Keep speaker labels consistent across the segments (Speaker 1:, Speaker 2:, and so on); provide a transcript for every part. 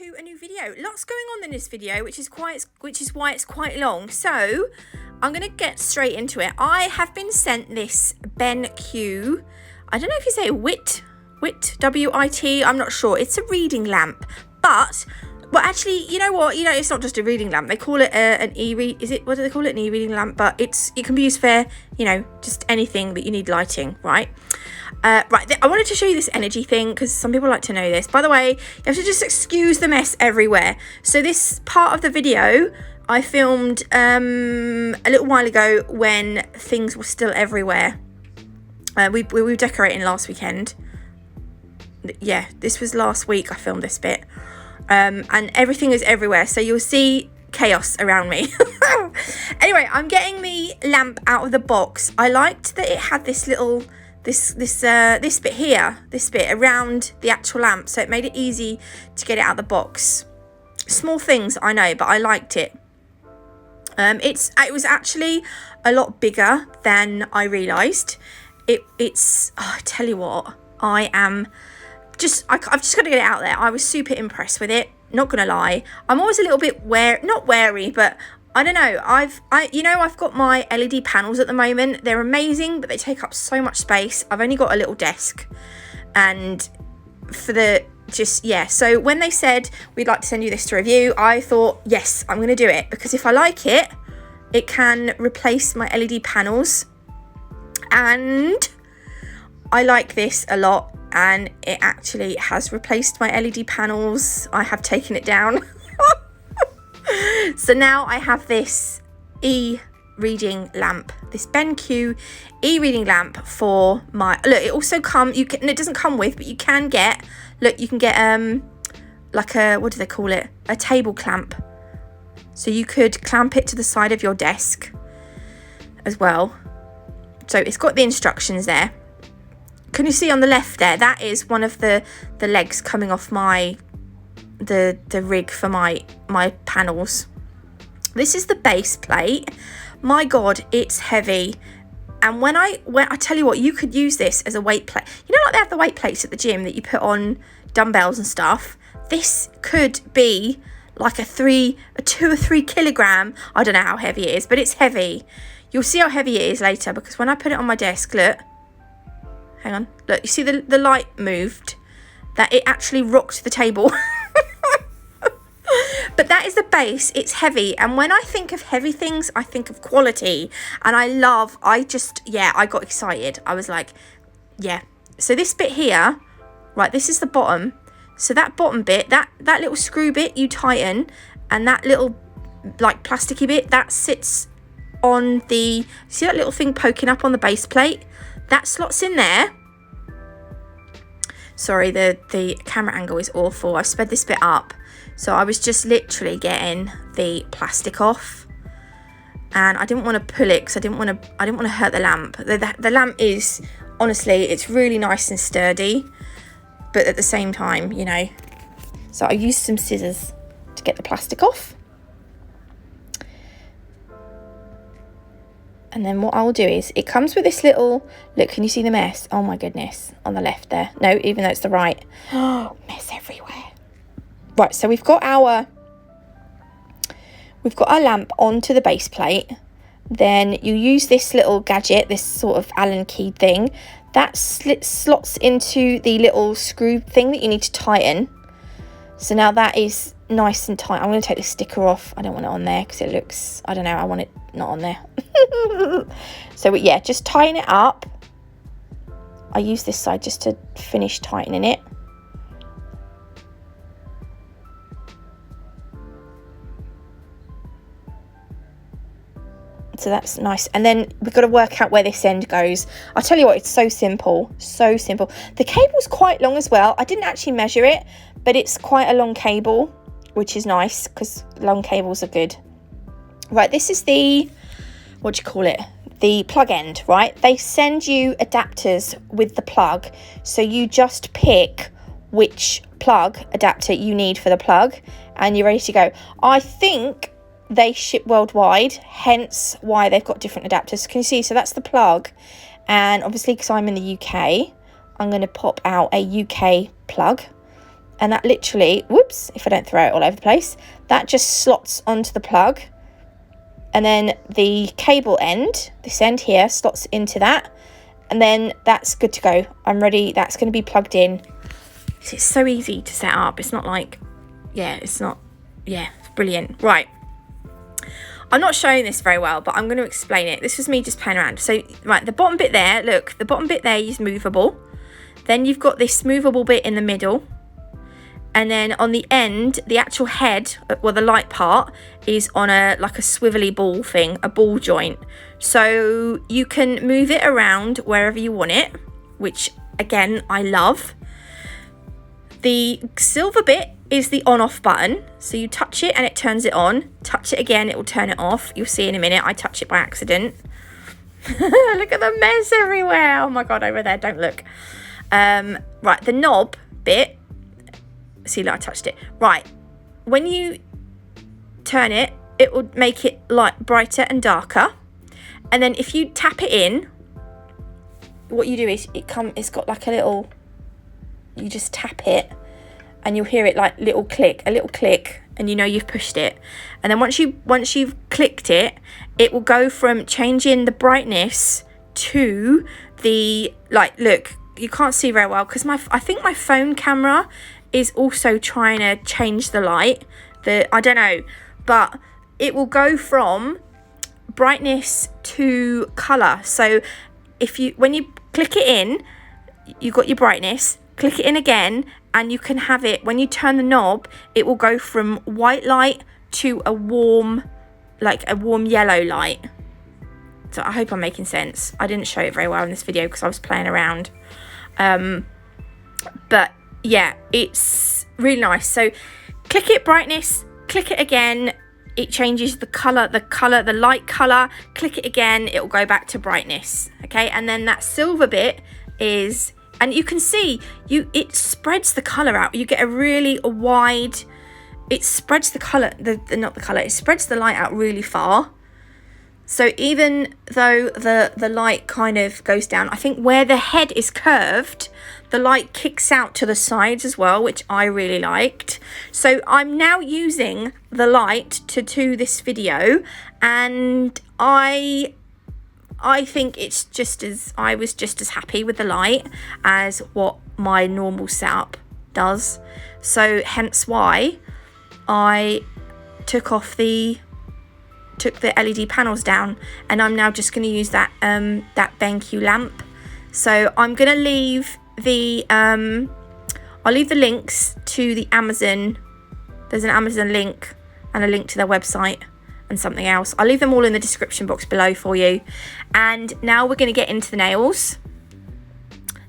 Speaker 1: to a new video. Lots going on in this video, which is why it's quite long. So I'm gonna get straight into it. I have been sent this BenQ. I don't know if you say WIT, W-I-T. I'm not sure. It's a reading lamp, but well, actually, you know what? It's not just a reading lamp. They call it an e-read. What do they call it? An e-reading lamp, but it can be used for just anything that you need lighting, right? Right, I wanted to show you this energy thing because some people like to know this. By the way, you have to just excuse the mess everywhere. So this part of the video I filmed a little while ago when things were still everywhere. We were decorating last weekend. Yeah, this was last week I filmed this bit. And everything is everywhere. So you'll see chaos around me. Anyway, I'm getting the lamp out of the box. I liked that it had this little... this bit here, this bit around the actual lamp, so it made it easy to get it out of the box. Small things, I know, but I liked it. It was actually a lot bigger than I realised. It's I tell you what, I've just got to get it out there. I was super impressed with it, not gonna lie. I'm always a little bit not wary, but I don't know, I've got my LED panels at the moment. They're amazing, but they take up so much space. I've only got a little desk, and so when they said we'd like to send you this to review, I thought, yes, I'm going to do it, because if I like it, it can replace my LED panels, and I like this a lot, and it actually has replaced my LED panels. I have taken it down. So now I have this e-reading lamp, this BenQ e-reading lamp for my... Look, it also it doesn't come with, but you can get... Look, you can get like a... What do they call it? A table clamp. So you could clamp it to the side of your desk as well. So it's got the instructions there. Can you see on the left there? That is one of the legs coming off the rig for my panels. This is the base plate. My god, it's heavy. And when I tell you what, you could use this as a weight plate. Like they have the weight plates at the gym that you put on dumbbells and stuff. This could be like a 2 or 3 kilogram. I don't know how heavy it is, but it's heavy. You'll see how heavy it is later, because when I put it on my desk, look, hang on, look, you see the light moved, that it actually rocked the table. But that is the base. It's heavy, and when I think of heavy things, I think of quality, and I got excited. I was like, yeah. So this bit here, right, this is the bottom. So that bottom bit, that little screw bit, you tighten, and that little like plasticky bit, that sits on the... See that little thing poking up on the base plate? That slots in there. Sorry, the camera angle is awful. I've sped this bit up. So I was just literally getting the plastic off, and I didn't want to pull it because I didn't want to hurt the lamp. The lamp is, honestly, it's really nice and sturdy, but at the same time, So I used some scissors to get the plastic off. And then what I'll do is, it comes with this little, look, can you see the mess? Oh my goodness, on the left there. No, even though it's the right. Oh, mess everywhere. Right, so we've got our lamp onto the base plate. Then you use this little gadget, this sort of Allen key thing, that slots into the little screw thing that you need to tighten. So now that is nice and tight. I'm going to take the sticker off. I don't want it on there because it looks, I don't know, I want it not on there. So yeah, just tighten it up. I use this side just to finish tightening it. So that's nice. And then we've got to work out where this end goes. I'll tell you what, it's so simple. So simple. The cable's quite long as well. I didn't actually measure it, but it's quite a long cable, which is nice because long cables are good. Right, this is the, what do you call it? The plug end, right? They send you adapters with the plug. So you just pick which plug adapter you need for the plug, and you're ready to go. I think they ship worldwide, hence why they've got different adapters. Can you see? So that's the plug, and obviously because I'm in the UK, I'm going to pop out a UK plug. And that literally, whoops, if I don't throw it all over the place, that just slots onto the plug. And then the cable end, this end here, slots into that. And then that's good to go. I'm ready. That's going to be plugged in. It's so easy to set up. It's not like, yeah, it's not, yeah, it's brilliant. Right. I'm not showing this very well, but I'm going to explain it. This was me just playing around. So, right, the bottom bit there, look, the bottom bit there is movable. Then you've got this movable bit in the middle. And then on the end, the actual head, well, the light part, is on like a swivelly ball thing, a ball joint. So you can move it around wherever you want it, which, again, I love. The silver bit is the on-off button. So you touch it and it turns it on. Touch it again, it will turn it off. You'll see in a minute. I touch it by accident. Look at the mess everywhere. Oh, my God, over there. Don't look. Right, the knob bit. See, look, I touched it. Right, when you turn it, it will make it light, brighter and darker. And then if you tap it in, what you do is it's got like a little, you just tap it and you'll hear it like a little click, and you know you've pushed it. And then once you've clicked it, it will go from changing the brightness to the, like, look, you can't see very well because I think my phone camera is also trying to change the light. I don't know, but it will go from brightness to color. So when you click it in, you got your brightness, click it in again, and you can have it, when you turn the knob, it will go from white light to a warm yellow light. So I hope I'm making sense. I didn't show it very well in this video because I was playing around. But yeah, it's really nice. So click it, brightness, click it again, it changes the color, the light color. Click it again, it will go back to brightness. Okay, and then that silver bit is, and you can see it spreads the color out. You get a really wide, it spreads the color, it spreads the light out really far. So even though the light kind of goes down, I think where the head is curved, the light kicks out to the sides as well, which I really liked. So I'm now using the light to do this video, and I think it's I was just as happy with the light as what my normal setup does. So hence why I took the LED panels down, and I'm now just going to use that BenQ lamp. So I'm going to leave I'll leave the links to the Amazon. There's an Amazon link and a link to their website and something else. I'll leave them all in the description box below for you. And now we're going to get into the nails.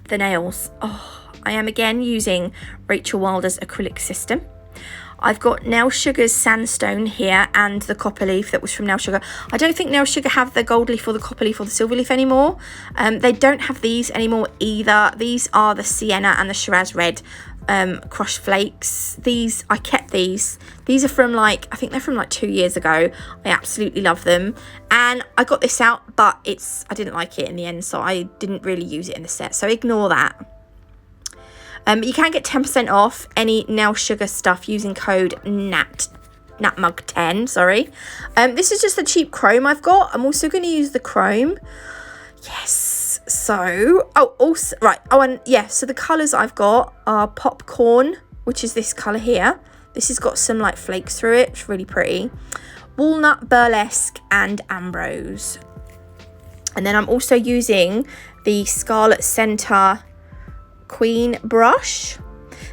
Speaker 1: The nails. Oh, I am again using Rachel Wilder's acrylic system. I've got Nail Sugar's Sandstone here and the Copper Leaf that was from Nail Sugar. I don't think Nail Sugar have the gold leaf or the copper leaf or the silver leaf anymore. They don't have these anymore either. These are the Sienna and the Shiraz Red crushed flakes. I kept these. These are from I think they're from 2 years ago. I absolutely love them. And I got this out, but I didn't like it in the end, so I didn't really use it in the set. So ignore that. You can get 10% off any Nail Sugar stuff using code NATMUG10, sorry. This is just the cheap chrome I've got. I'm also going to use the chrome. Yes. So, also, right. And yeah, so the colours I've got are Popcorn, which is this colour here. This has got some flakes through it. It's really pretty. Walnut, Burlesque, and Ambrose. And then I'm also using the Scarlet Centre Queen brush.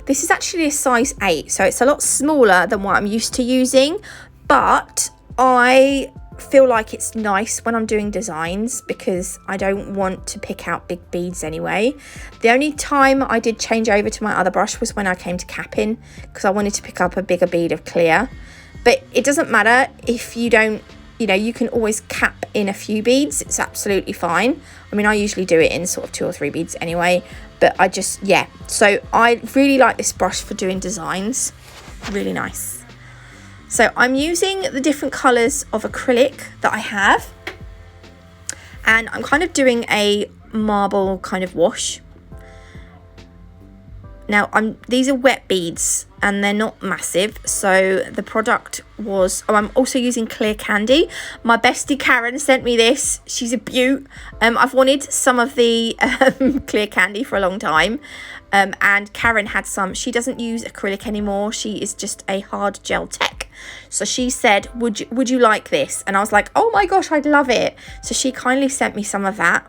Speaker 1: This is actually a size 8, so it's a lot smaller than what I'm used to using, but I feel like it's nice when I'm doing designs because I don't want to pick out big beads anyway. The only time I did change over to my other brush was when I came to capping because I wanted to pick up a bigger bead of clear. But it doesn't matter if you don't, you can always cap in a few beads. It's absolutely fine. I mean, I usually do it in sort of 2 or 3 beads anyway, but so I really like this brush for doing designs. Really nice. So I'm using the different colours of acrylic that I have, and I'm kind of doing a marble kind of wash. Now, these are wet beads and they're not massive. So the product was, I'm also using clear candy. My bestie Karen sent me this. She's a beaut. I've wanted some of the clear candy for a long time. And Karen had some. She doesn't use acrylic anymore. She is just a hard gel tech. So she said, would you like this? And I was like, oh my gosh, I'd love it. So she kindly sent me some of that,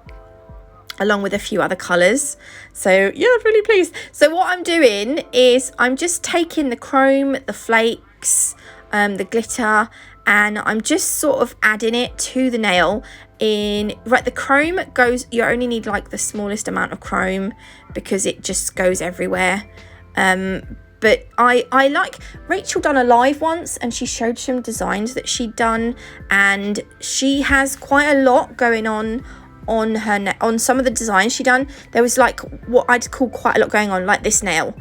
Speaker 1: along with a few other colours. So yeah, I'm really pleased. So what I'm doing is I'm just taking the chrome, the flakes, the glitter, and I'm just sort of adding it to the nail. Right, the chrome goes, you only need like the smallest amount of chrome because it just goes everywhere. But I like, Rachel done a live once and she showed some designs that she'd done, and she has quite a lot going on on some of the designs she done. There was like what I'd call quite a lot going on, like this nail,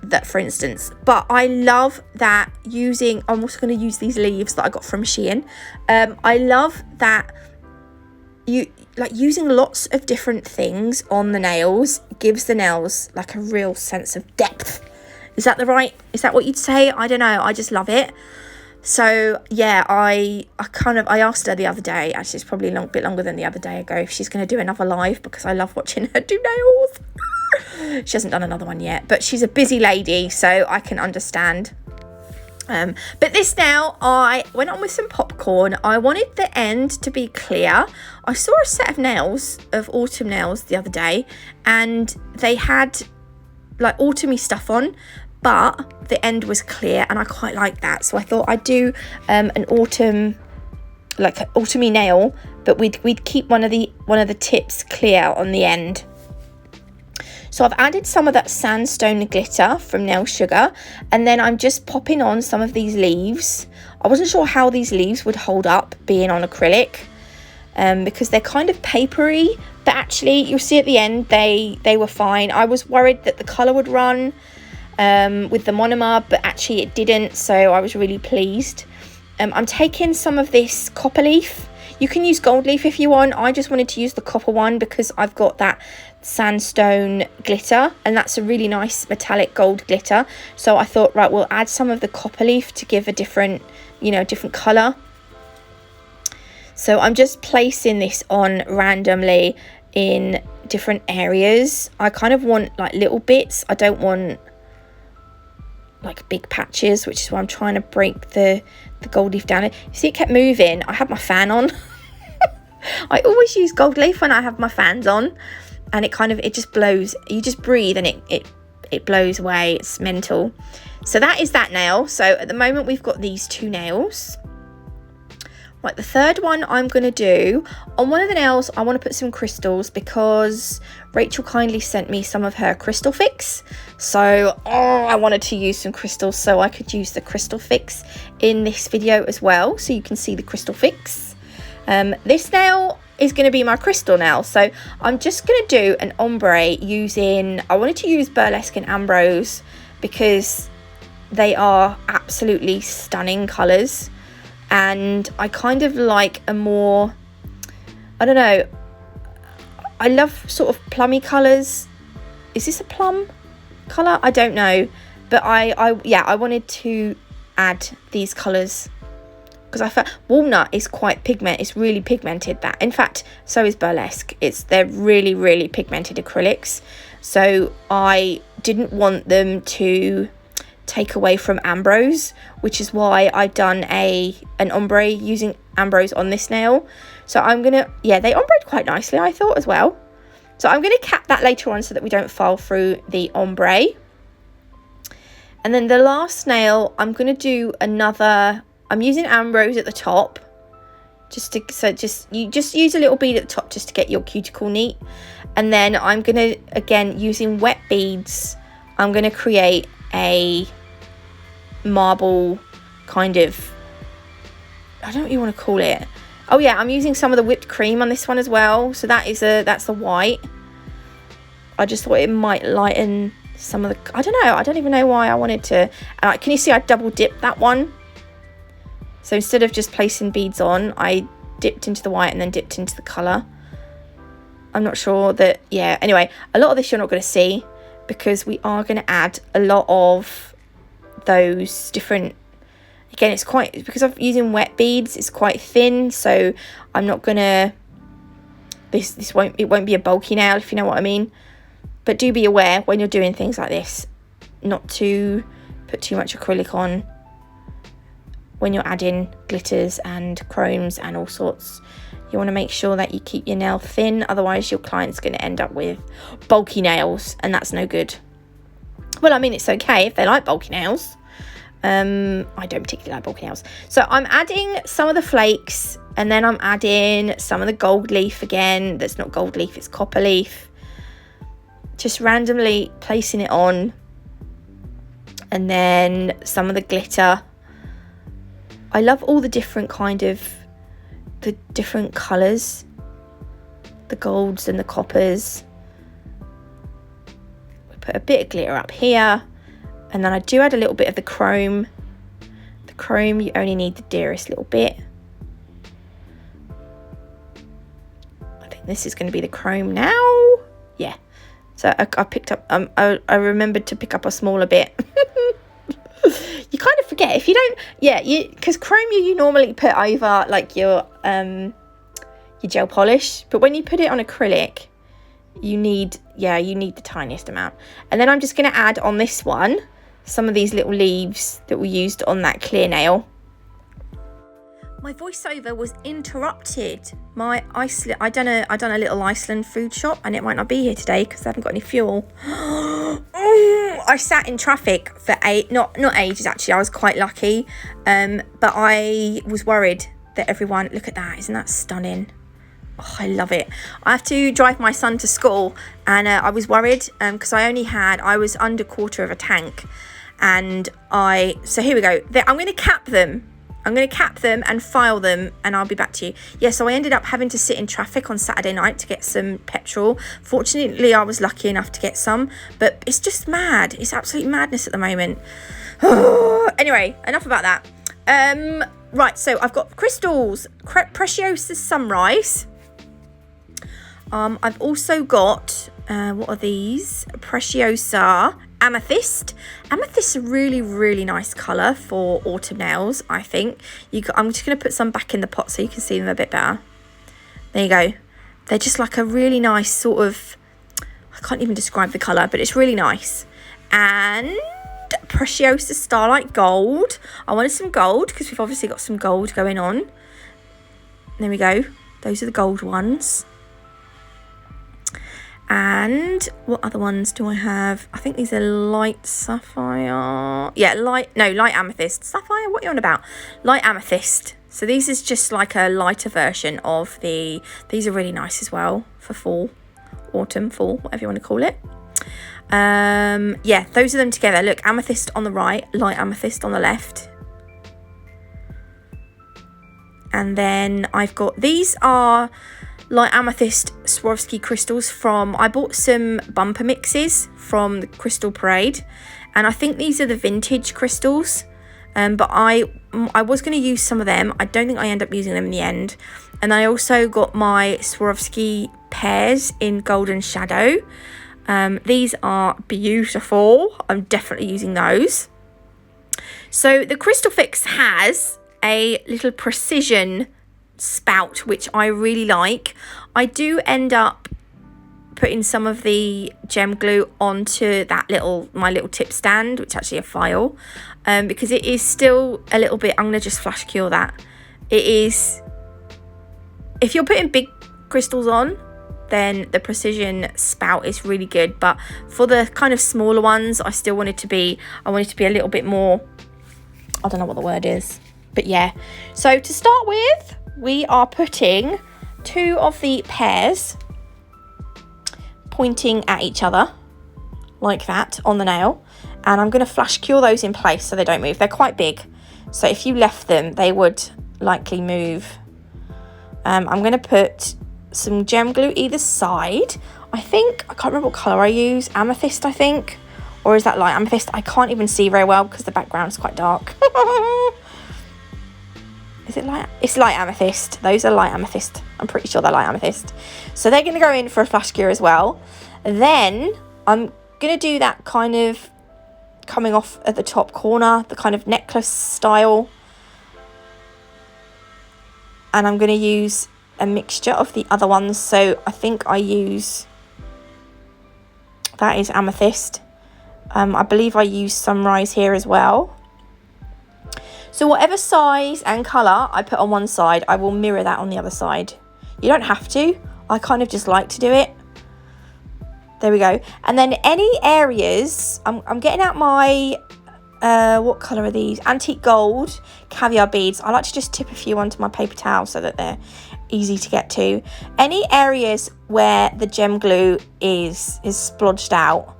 Speaker 1: that for instance. But I love that I'm also going to use these leaves that I got from Shein. I love that you like using lots of different things on the nails gives the nails like a real sense of depth. Is that what you'd say? I don't know, I just love it. So yeah, I asked her the other day, actually it's probably a bit longer than the other day ago, if she's going to do another live, because I love watching her do nails. She hasn't done another one yet, but she's a busy lady, so I can understand. But this nail, I went on with some popcorn. I wanted the end to be clear. I saw a set of nails, of autumn nails the other day, and they had like autumny stuff on, but the end was clear, and I quite like that. So I thought I'd do an autumn, like an autumny nail, but we'd keep one of the tips clear on the end. So I've added some of that sandstone glitter from Nail Sugar, and then I'm just popping on some of these leaves. I wasn't sure how these leaves would hold up being on acrylic, because they're kind of papery, but actually you'll see at the end they were fine. I was worried that the colour would run with the monomer, but actually it didn't, so I was really pleased. I'm taking some of this copper leaf. You can use gold leaf if you want. I just wanted to use the copper one because I've got that sandstone glitter, and that's a really nice metallic gold glitter. So I thought, right, we'll add some of the copper leaf to give a different colour. So I'm just placing this on randomly in different areas. I kind of want like little bits. I don't want like big patches, which is why I'm trying to break the gold leaf down. You see it kept moving. I had my fan on. I always use gold leaf when I have my fans on, and it just blows. You just breathe and it blows away. It's mental. So that is that nail. So at the moment we've got these two nails. Right, the third one I'm going to do, on one of the nails I want to put some crystals because Rachel kindly sent me some of her crystal fix. So I wanted to use some crystals so I could use the crystal fix in this video as well, so you can see the crystal fix. This nail is going to be my crystal nail, so I'm just going to do an ombre I wanted to use Burlesque and Ambrose because they are absolutely stunning colours. And I kind of like a more, I don't know, I love sort of plummy colours. Is this a plum colour? I don't know. But I wanted to add these colours because I felt walnut is quite it's really pigmented. That, in fact, so is Burlesque. They're really, really pigmented acrylics. So I didn't want them to take away from Ambrose, which is why I've done an ombre using Ambrose on this nail. So I'm gonna, they ombreed quite nicely, I thought, as well. So I'm gonna cap that later on so that we don't file through the ombre. And then the last nail, I'm gonna do I'm using Ambrose at the top, you just use a little bead at the top just to get your cuticle neat. And then I'm gonna, again, using wet beads, I'm gonna create a marble kind of, I don't know what you want to call it. Oh yeah, I'm using some of the whipped cream on this one as well. So that's the white. I just thought it might lighten some of the, I don't know, I don't even know why I wanted to. Can you see I double dipped that one? So instead of just placing beads on, I dipped into the white and then dipped into the colour. I'm not sure that, anyway, a lot of this you're not going to see. because we are going to add a lot of those different, again, it's quite, because I'm using wet beads, it's quite thin, so I'm not going to, it won't be a bulky nail, if you know what I mean. But do be aware when you're doing things like this, not to put too much acrylic on when you're adding glitters and chromes and all sorts. You want to make sure that you keep your nail thin, otherwise your client's going to end up with bulky nails, and that's no good. Well, I mean, it's okay if they like bulky nails. I don't particularly like bulky nails. So I'm adding some of the flakes, and then I'm adding some of the gold leaf again. That's not gold leaf, it's copper leaf. Just randomly placing it on. And then some of the glitter. I love all the different the different colours, the golds and the coppers. We put a bit of glitter up here, and then I do add a little bit of the chrome. The chrome, you only need the dearest little bit. I think this is going to be the chrome now. Yeah. So I picked up, I remembered to pick up a smaller bit. You kind of forget if you don't, because chrome you normally put over like your gel polish, but when you put it on acrylic, you need the tiniest amount. And then I'm just going to add on this one some of these little leaves that we used on that clear nail. My voiceover was interrupted. I done a little Iceland food shop, and it might not be here today because I haven't got any fuel. I sat in traffic for not ages actually. I was quite lucky, but I was worried that everyone, look at that, isn't that stunning? Oh, I love it. I have to drive my son to school, and I was worried because I was under quarter of a tank, and so here we go. I'm going to cap them. I'm going to cap them and file them, and I'll be back to you. Yeah, so I ended up having to sit in traffic on Saturday night to get some petrol. Fortunately, I was lucky enough to get some, but it's just mad. It's absolute madness at the moment. Anyway, enough about that. Right, so I've got crystals, Preciosa Sunrise. I've also got, what are these? Preciosa Amethyst. Amethyst is a really, really nice colour for autumn nails, I think. I'm just going to put some back in the pot so you can see them a bit better. There you go. They're just like a really nice sort of, I can't even describe the colour, but it's really nice. And Preciosa Starlight Gold. I wanted some gold because we've obviously got some gold going on. There we go. Those are the gold ones. And what other ones do I have? I think these are light sapphire. Yeah, light amethyst. Sapphire, what are you on about? Light amethyst. So these is just like a lighter version of these are really nice as well for fall, autumn, fall, whatever you want to call it. Yeah, those are them together. Look, amethyst on the right, light amethyst on the left. And then I've got, these are light amethyst Swarovski crystals I bought some bumper mixes from the Crystal Parade, and I think these are the vintage crystals, but I was going to use some of them. I don't think I end up using them in the end. And I also got my Swarovski pears in Golden Shadow. These are beautiful. I'm definitely using those. So the Crystal Fix has a little precision spout, which I really like. I do end up putting some of the gem glue onto my little tip stand, which is actually a file, because it is still a little bit, I'm going to just flash cure that. It is, if you're putting big crystals on, then the precision spout is really good, but for the kind of smaller ones, I want it to be a little bit more, I don't know what the word is, but yeah. So to start with, we are putting 2 of the pears pointing at each other like that on the nail, and I'm going to flash cure those in place so they don't move. They're quite big, so if you left them they would likely move. I'm going to put some gem glue either side. I can't remember what colour I use, amethyst I think, or is that light amethyst? I can't even see very well because the background is quite dark. Is it light? It's light amethyst. Those are light amethyst. I'm pretty sure they're light amethyst. So they're going to go in for a flash cure as well. Then I'm going to do that kind of coming off at the top corner, the kind of necklace style. And I'm going to use a mixture of the other ones. So I think I use, that is amethyst. I believe I use sunrise here as well. So whatever size and colour I put on one side, I will mirror that on the other side. You don't have to. I kind of just like to do it. There we go. And then any areas, I'm getting out my, what colour are these? Antique gold caviar beads. I like to just tip a few onto my paper towel so that they're easy to get to. Any areas where the gem glue is splodged out,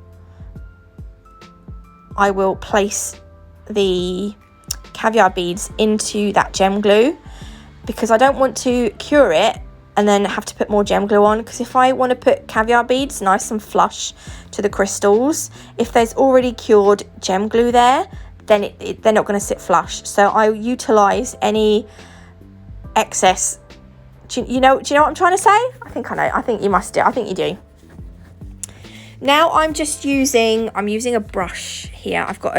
Speaker 1: I will place the caviar beads into that gem glue, because I don't want to cure it and then have to put more gem glue on, because if I want to put caviar beads nice and flush to the crystals, if there's already cured gem glue there, then they're not going to sit flush. So I utilize any excess. Do you know what I'm trying to say? I think I know. I think you must do. I think you do. Now I'm using a brush here. I've got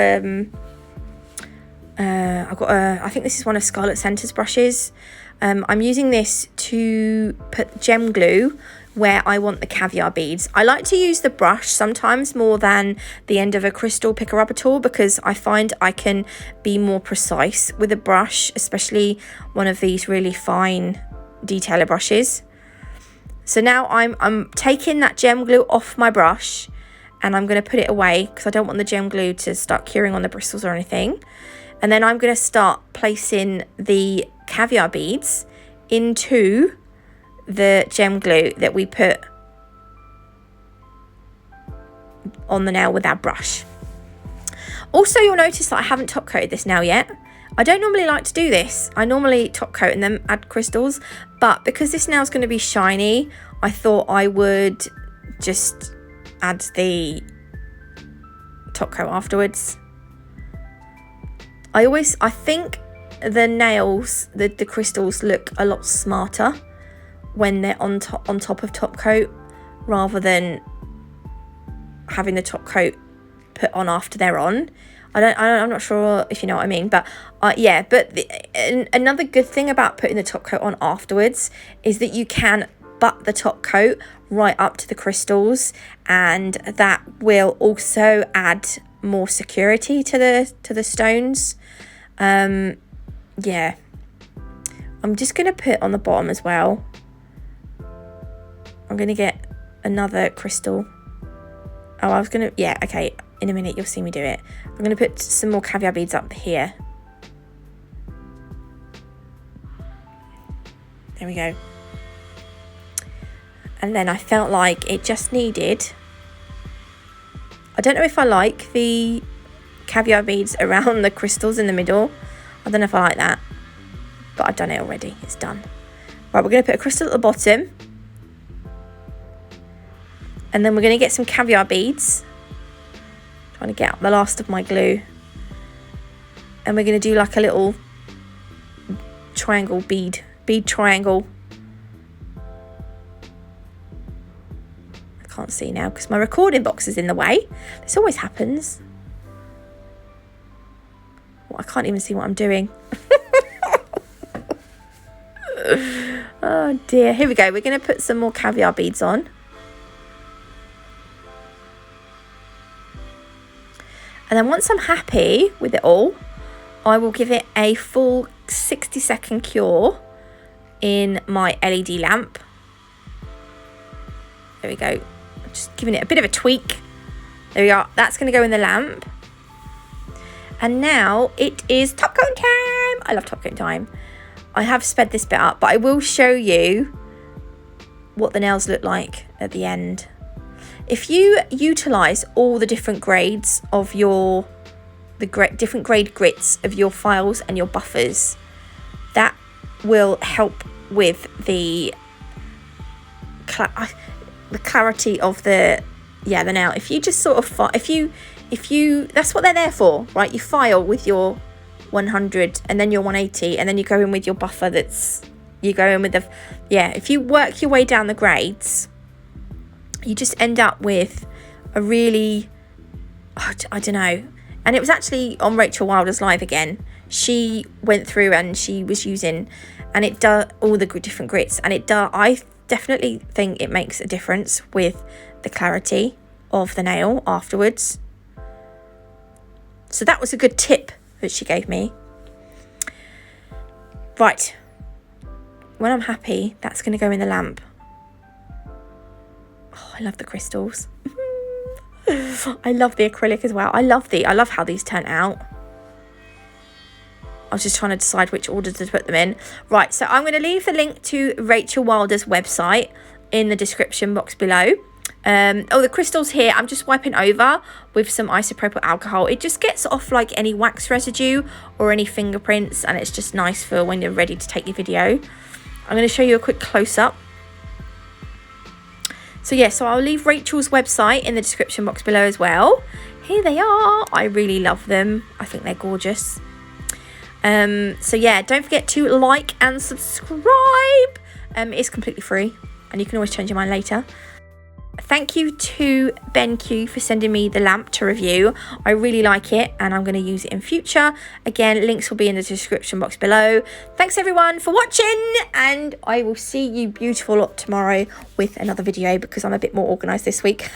Speaker 1: I think this is one of Scarlet Centre's brushes. I'm using this to put gem glue where I want the caviar beads. I like to use the brush sometimes more than the end of a crystal picker rubber tool, because I find I can be more precise with a brush, especially one of these really fine detailer brushes. So now I'm taking that gem glue off my brush, and I'm going to put it away because I don't want the gem glue to start curing on the bristles or anything. And then I'm going to start placing the caviar beads into the gem glue that we put on the nail with our brush. Also, you'll notice that I haven't top coated this nail yet. I don't normally like to do this. I normally top coat and then add crystals, but because this nail's going to be shiny, I thought I would just add the top coat afterwards. I think the nails, the crystals look a lot smarter when they're on top of top coat, rather than having the top coat put on after they're on. I'm not sure if you know what I mean, but yeah. But another good thing about putting the top coat on afterwards is that you can butt the top coat right up to the crystals, and that will also add more security to the stones. Yeah, I'm just gonna put on the bottom as well. I'm gonna get another crystal. Oh, yeah, okay, in a minute you'll see me do it. I'm going to put some more caviar beads up here. There we go. And then I felt like it just needed, I don't know if I like the caviar beads around the crystals in the middle. I don't know if I like that, but I've done it already. It's done. Right, we're going to put a crystal at the bottom. And then we're going to get some caviar beads. Trying to get out the last of my glue. And we're going to do like a little triangle bead triangle. I can't see now because my recording box is in the way. This always happens. Well, I can't even see what I'm doing. Oh dear. Here we go. We're going to put some more caviar beads on. And then once I'm happy with it all, I will give it a full 60-second cure in my LED lamp. There we go. Just giving it a bit of a tweak. There we are. That's going to go in the lamp. And now it is top coat time. I love top coat time. I have sped this bit up, but I will show you what the nails look like at the end. If you utilise all the different grades of different grade grits of your files and your buffers, that will help with the clarity of the nail. If you just sort of if you that's what they're there for, right? You file with your 100 and then your 180, and then you go in with your buffer if you work your way down the grades, you just end up with a really, I don't know. And it was actually on Rachel Wilder's live again. She went through and she was using, and it does all the different grits, and it does, I definitely think it makes a difference with the clarity of the nail afterwards. So that was a good tip that she gave me. Right, when I'm happy, that's going to go in the lamp. Oh, I love the crystals. I love the acrylic as well. I love how these turn out. I was just trying to decide which order to put them in. Right, so I'm going to leave the link to Rachel Wilder's website in the description box below. The crystals here, I'm just wiping over with some isopropyl alcohol. It just gets off like any wax residue or any fingerprints, and it's just nice for when you're ready to take your video. I'm going to show you a quick close-up. So yeah, so I'll leave Rachel's website in the description box below as well. Here they are. I really love them. I think they're gorgeous. So yeah, don't forget to like and subscribe. It's completely free, and you can always change your mind later. Thank you to BenQ for sending me the lamp to review. I really like it, and I'm going to use it in future. Again, links will be in the description box below. Thanks everyone for watching, and I will see you beautiful lot tomorrow with another video, because I'm a bit more organised this week.